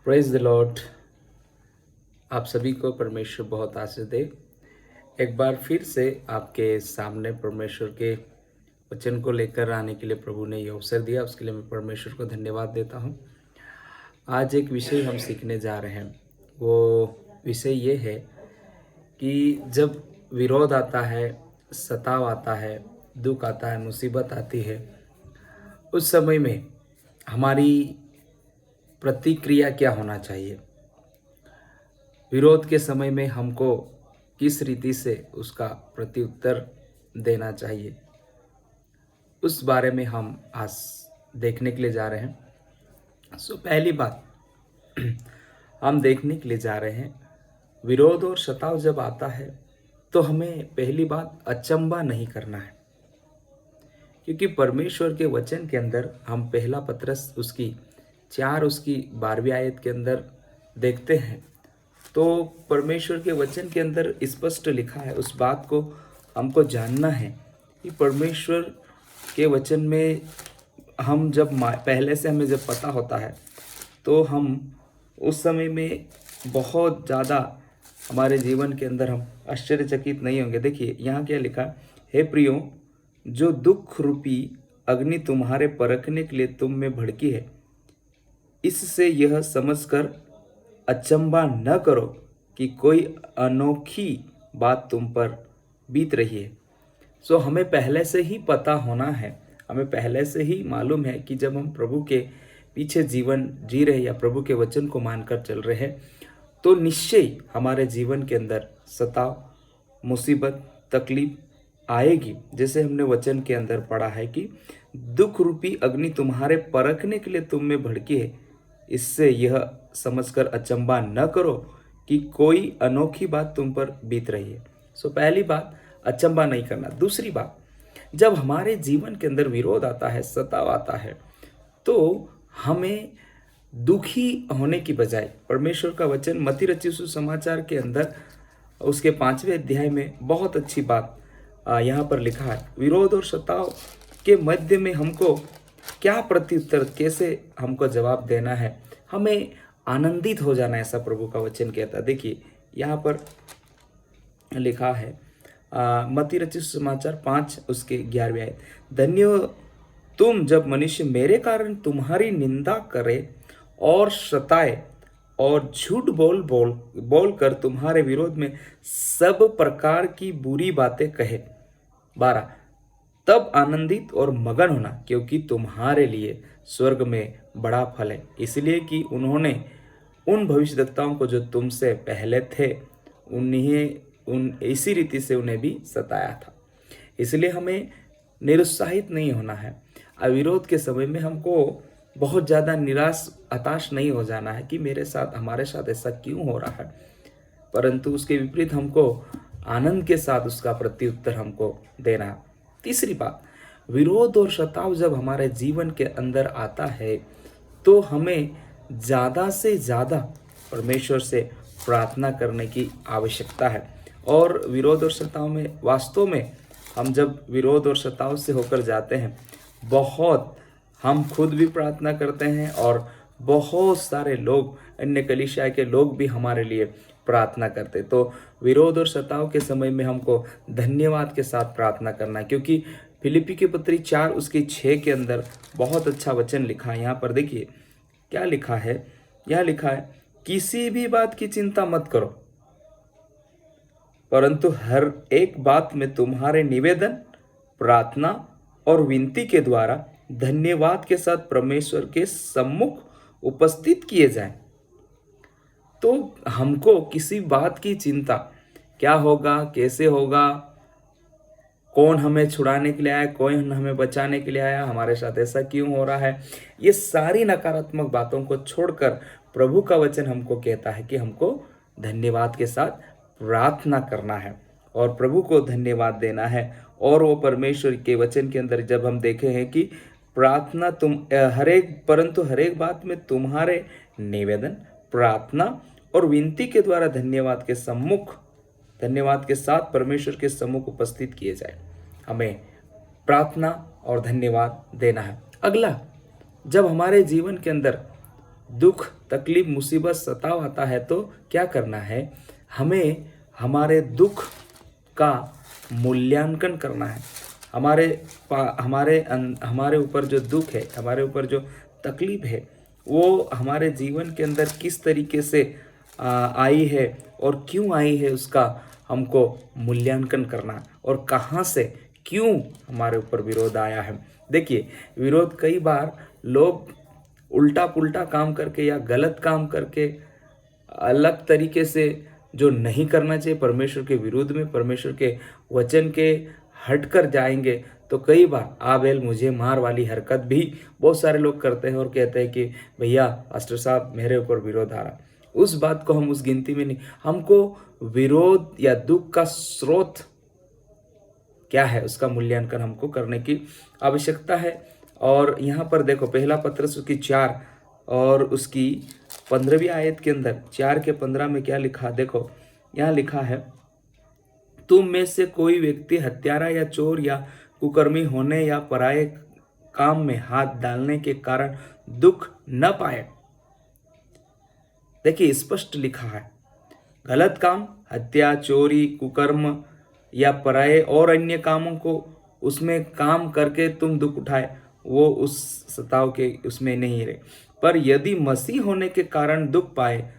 Praise the Lord. आप सभी को परमेश्वर बहुत आशीष दे। एक बार फिर से आपके सामने परमेश्वर के वचन को लेकर आने के लिए प्रभु ने ये अवसर दिया, उसके लिए मैं परमेश्वर को धन्यवाद देता हूँ। आज एक विषय हम सीखने जा रहे हैं। वो विषय ये है कि जब विरोध आता है, सताव आता है, दुख आता है, मुसीबत आती है, उस समय में हमारी प्रतिक्रिया क्या होना चाहिए। विरोध के समय में हमको किस रीति से उसका प्रत्युत्तर देना चाहिए, उस बारे में हम आज देखने के लिए जा रहे हैं। पहली बात हम देखने के लिए जा रहे हैं, विरोध और सताव जब आता है तो हमें पहली बात अचंभा नहीं करना है, क्योंकि परमेश्वर के वचन के अंदर हम पहला पत्रस उसकी 12वीं आयत के अंदर देखते हैं तो परमेश्वर के वचन के अंदर स्पष्ट लिखा है। उस बात को हमको जानना है कि परमेश्वर के वचन में हम जब पहले से हमें जब पता होता है तो हम उस समय में बहुत ज़्यादा हमारे जीवन के अंदर हम आश्चर्यचकित नहीं होंगे। देखिए यहाँ क्या लिखा, हे प्रियो, जो दुख रूपी अग्नि तुम्हारे परखने के लिए तुम में भड़की है, इससे यह समझकर अचंभा न करो कि कोई अनोखी बात तुम पर बीत रही है। हमें पहले से ही पता होना है, हमें पहले से ही मालूम है कि जब हम प्रभु के पीछे जीवन जी रहे या प्रभु के वचन को मानकर चल रहे हैं तो निश्चय हमारे जीवन के अंदर सताव, मुसीबत, तकलीफ आएगी। जैसे हमने वचन के अंदर पढ़ा है कि दुख रूपी अग्नि तुम्हारे परखने के लिए तुम में भड़की है, इससे यह समझकर अचंभा न करो कि कोई अनोखी बात तुम पर बीत रही है। पहली बात, अचंभा नहीं करना। दूसरी बात, जब हमारे जीवन के अंदर विरोध आता है, सताव आता है, तो हमें दुखी होने की बजाय परमेश्वर का वचन मत्ती रचित सुसमाचार के अंदर उसके 5वें अध्याय में बहुत अच्छी बात यहाँ पर लिखा है। विरोध और सताव के मध्य में हमको क्या प्रत्युत्तर, कैसे हमको जवाब देना है, हमें आनंदित हो जाना है, ऐसा प्रभु का वचन कहता है। देखिए यहाँ पर लिखा है मत्ती रचित सुसमाचार 5 उसके 11वीं आयत, धन्य तुम जब मनुष्य मेरे कारण तुम्हारी निंदा करे और सताए और झूठ बोल कर तुम्हारे विरोध में सब प्रकार की बुरी बातें कहे। 12, तब आनंदित और मगन होना, क्योंकि तुम्हारे लिए स्वर्ग में बड़ा फल है, इसलिए कि उन्होंने उन भविष्यद्वक्ताओं को जो तुमसे पहले थे इसी रीति से उन्हें भी सताया था। इसलिए हमें निरुत्साहित नहीं होना है। अविरोध के समय में हमको बहुत ज़्यादा निराश, हताश नहीं हो जाना है कि मेरे साथ, हमारे साथ ऐसा क्यों हो रहा है, परंतु उसके विपरीत हमको आनंद के साथ उसका प्रत्युत्तर हमको देना है। तीसरी बात, विरोध और सताव जब हमारे जीवन के अंदर आता है तो हमें ज़्यादा से ज़्यादा परमेश्वर से प्रार्थना करने की आवश्यकता है। और विरोध और सताव में वास्तव में हम जब विरोध और सताव से होकर जाते हैं, बहुत हम खुद भी प्रार्थना करते हैं और बहुत सारे लोग, अन्य कलीसिया के लोग भी हमारे लिए प्रार्थना करते। तो विरोध और सताव के समय में हमको धन्यवाद के साथ प्रार्थना करना है, क्योंकि फिलिप्पी की पत्री 4 उसके 6 के अंदर बहुत अच्छा वचन लिखा है। यहाँ पर देखिए क्या लिखा है, यह लिखा है, किसी भी बात की चिंता मत करो, परंतु हर एक बात में तुम्हारे निवेदन, प्रार्थना और विनती के द्वारा धन्यवाद के साथ परमेश्वर के सम्मुख उपस्थित किए जाएं। तो हमको किसी बात की चिंता, क्या होगा, कैसे होगा, कौन हमें छुड़ाने के लिए आया, कौन हमें बचाने के लिए आया, हमारे साथ ऐसा क्यों हो रहा है, ये सारी नकारात्मक बातों को छोड़कर प्रभु का वचन हमको कहता है कि हमको धन्यवाद के साथ प्रार्थना करना है और प्रभु को धन्यवाद देना है। और वो परमेश्वर के वचन के अंदर जब हम देखे हैं कि प्रार्थना परंतु हर एक बात में तुम्हारे निवेदन, प्रार्थना और विनती के द्वारा धन्यवाद के साथ परमेश्वर के सम्मुख उपस्थित किए जाए। हमें प्रार्थना और धन्यवाद देना है। अगला, जब हमारे जीवन के अंदर दुख तकलीफ मुसीबत सताव आता है तो क्या करना है, हमें हमारे दुख का मूल्यांकन करना है। हमारे ऊपर जो दुख है, हमारे ऊपर जो तकलीफ है, वो हमारे जीवन के अंदर किस तरीके से आई है और क्यों आई है, उसका हमको मूल्यांकन करना, और कहाँ से क्यों हमारे ऊपर विरोध आया है। देखिए, विरोध कई बार लोग उल्टा पुल्टा काम करके या गलत काम करके, अलग तरीके से जो नहीं करना चाहिए, परमेश्वर के विरुद्ध में, परमेश्वर के वचन के हटकर जाएंगे, तो कई बार आबेल मुझे मार वाली हरकत भी बहुत सारे लोग करते हैं और कहते हैं कि भैया पास्टर साहब मेरे ऊपर विरोध आ रहा। उस बात को हम उस गिनती में नहीं, हमको विरोध या दुख का स्रोत क्या है उसका मूल्यांकन हमको करने की आवश्यकता है। और यहाँ पर देखो, पहला पत्रस उसकी 4 और उसकी 15वीं आयत के अंदर 4 के 15 में क्या लिखा, देखो यहाँ लिखा है, तुम में से कोई व्यक्ति हत्यारा या चोर या कुकर्मी होने या पराये काम में हाथ डालने के कारण दुख न पाए। देखिए, स्पष्ट लिखा है, गलत काम, हत्या, चोरी, कुकर्म या पराये और अन्य कामों को उसमें काम करके तुम दुख उठाए, वो उस सताव के उसमें नहीं रहे। पर यदि मसीह होने के कारण दुख पाए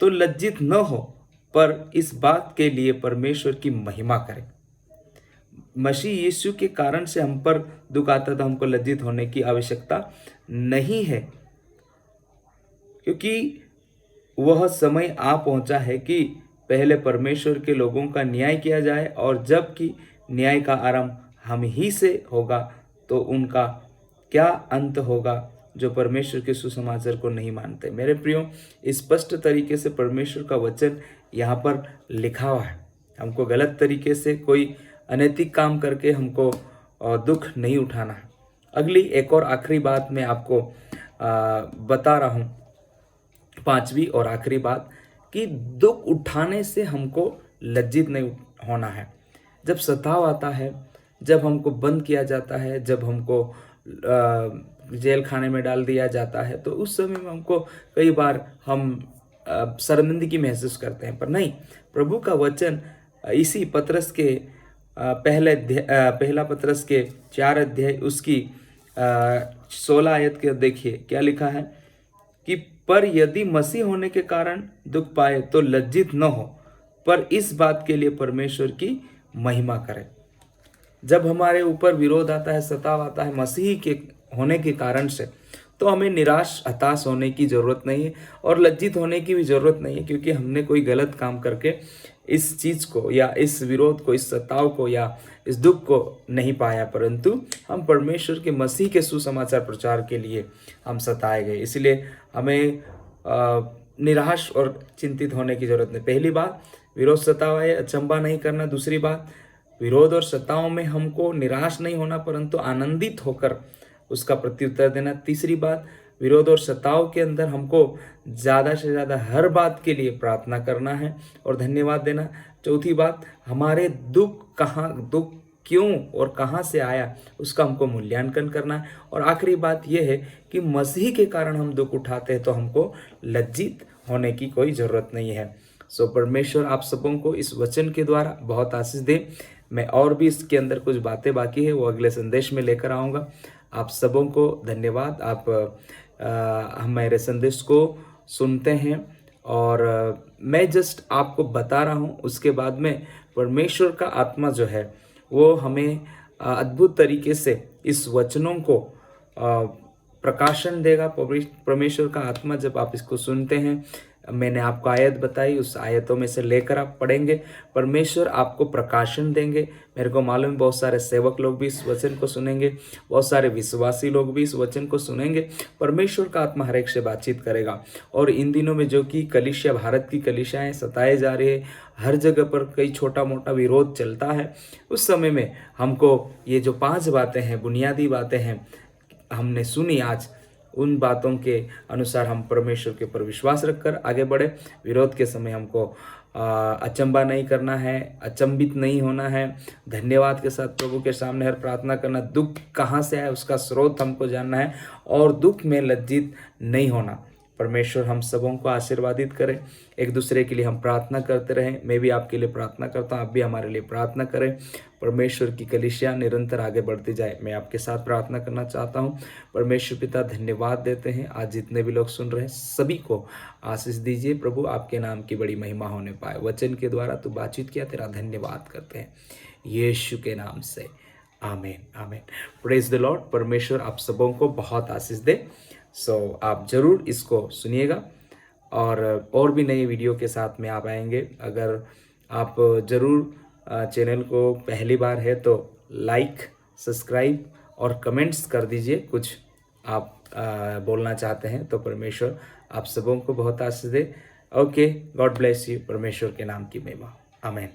तो लज्जित न हो, पर इस बात के लिए परमेश्वर की महिमा करें। मसीह यीशु के कारण से हम पर दुख आता तो हमको लज्जित होने की आवश्यकता नहीं है, क्योंकि वह समय आ पहुंचा है कि पहले परमेश्वर के लोगों का न्याय किया जाए, और जबकि न्याय का आरंभ हम ही से होगा तो उनका क्या अंत होगा जो परमेश्वर के सुसमाचार को नहीं मानते। मेरे प्रियो, स्पष्ट तरीके से परमेश्वर का वचन यहाँ पर लिखा हुआ है। हमको गलत तरीके से कोई अनैतिक काम करके हमको दुख नहीं उठाना है। अगली एक और आखिरी बात मैं आपको बता रहा हूँ, 5वीं और आखिरी बात, कि दुख उठाने से हमको लज्जित नहीं होना है। जब सताव आता है, जब हमको बंद किया जाता है, जब हमको जेल खाने में डाल दिया जाता है, तो उस समय में हमको कई बार हम शर्मिंदगी महसूस करते हैं। पर नहीं, प्रभु का वचन इसी पत्रस के पहला पत्रस के 4 अध्याय उसकी 16 आयत के देखिए क्या लिखा है कि पर यदि मसीह होने के कारण दुख पाए तो लज्जित न हो, पर इस बात के लिए परमेश्वर की महिमा करें। जब हमारे ऊपर विरोध आता है, सताव आता है मसीह के होने के कारण से, तो हमें निराश हताश होने की ज़रूरत नहीं है और लज्जित होने की भी ज़रूरत नहीं है, क्योंकि हमने कोई गलत काम करके इस चीज़ को या इस विरोध को, इस सताव को या इस दुख को नहीं पाया, परंतु हम परमेश्वर के मसीह के सुसमाचार प्रचार के लिए हम सताए गए। इसलिए हमें निराश और चिंतित होने की ज़रूरत नहीं। पहली बात, विरोध सताव है, अचंभा नहीं करना। दूसरी बात, विरोध और सताव में हमको निराश नहीं होना, परंतु आनंदित होकर उसका प्रत्युत्तर देना। तीसरी बात, विरोध और सताव के अंदर हमको ज़्यादा से ज़्यादा हर बात के लिए प्रार्थना करना है और धन्यवाद देना। चौथी बात, हमारे दुख क्यों और कहाँ से आया उसका हमको मूल्यांकन करना है। और आखिरी बात यह है कि मसीह के कारण हम दुख उठाते हैं तो हमको लज्जित होने की कोई ज़रूरत नहीं है। सो परमेश्वर आप सबों को इस वचन के द्वारा बहुत आशीष दे। मैं और भी इसके अंदर कुछ बातें बाकी है, वो अगले संदेश में लेकर आऊँगा। आप सबों को धन्यवाद। आप हमारे संदेश को सुनते हैं और मैं जस्ट आपको बता रहा हूँ, उसके बाद में परमेश्वर का आत्मा जो है वो हमें अद्भुत तरीके से इस वचनों को प्रकाशन देगा। परमेश्वर का आत्मा जब आप इसको सुनते हैं, मैंने आपको आयत बताई, उस आयतों में से लेकर आप पढ़ेंगे, परमेश्वर आपको प्रकाशन देंगे। मेरे को मालूम है बहुत सारे सेवक लोग भी इस वचन को सुनेंगे, बहुत सारे विश्वासी लोग भी इस वचन को सुनेंगे। परमेश्वर का आत्मा हर एक से बातचीत करेगा। और इन दिनों में जो कि कलीसिया, भारत की कलीसियाएं सताए जा रही है, हर जगह पर कई छोटा मोटा विरोध चलता है, उस समय में हमको ये जो 5 बातें हैं, बुनियादी बातें हैं, हमने सुनी आज, उन बातों के अनुसार हम परमेश्वर के ऊपर विश्वास रखकर आगे बढ़े। विरोध के समय हमको अचंभा नहीं करना है, अचंभित नहीं होना है, धन्यवाद के साथ प्रभु के सामने हर प्रार्थना करना। दुख कहाँ से आया उसका स्रोत हमको जानना है और दुख में लज्जित नहीं होना। परमेश्वर हम सबों को आशीर्वादित करें। एक दूसरे के लिए हम प्रार्थना करते रहें। मैं भी आपके लिए प्रार्थना करता हूँ, आप भी हमारे लिए प्रार्थना करें। परमेश्वर की कलीसिया निरंतर आगे बढ़ती जाए, मैं आपके साथ प्रार्थना करना चाहता हूँ। परमेश्वर पिता, धन्यवाद देते हैं, आज जितने भी लोग सुन रहे हैं सभी को आशीष दीजिए प्रभु, आपके नाम की बड़ी महिमा होने पाए। वचन के द्वारा तू बातचीत किया, तेरा धन्यवाद करते हैं यीशु के नाम से, आमीन आमीन। Praise the Lord. परमेश्वर आप सबों को बहुत आशीष दे। आप जरूर इसको सुनिएगा और भी नई वीडियो के साथ में आप आएंगे। अगर आप जरूर चैनल को पहली बार है तो लाइक, सब्सक्राइब और कमेंट्स कर दीजिए। कुछ आप बोलना चाहते हैं तो परमेश्वर आप सबों को बहुत आशीष दे। Okay, God bless you. परमेश्वर के नाम की महिमा, आमीन।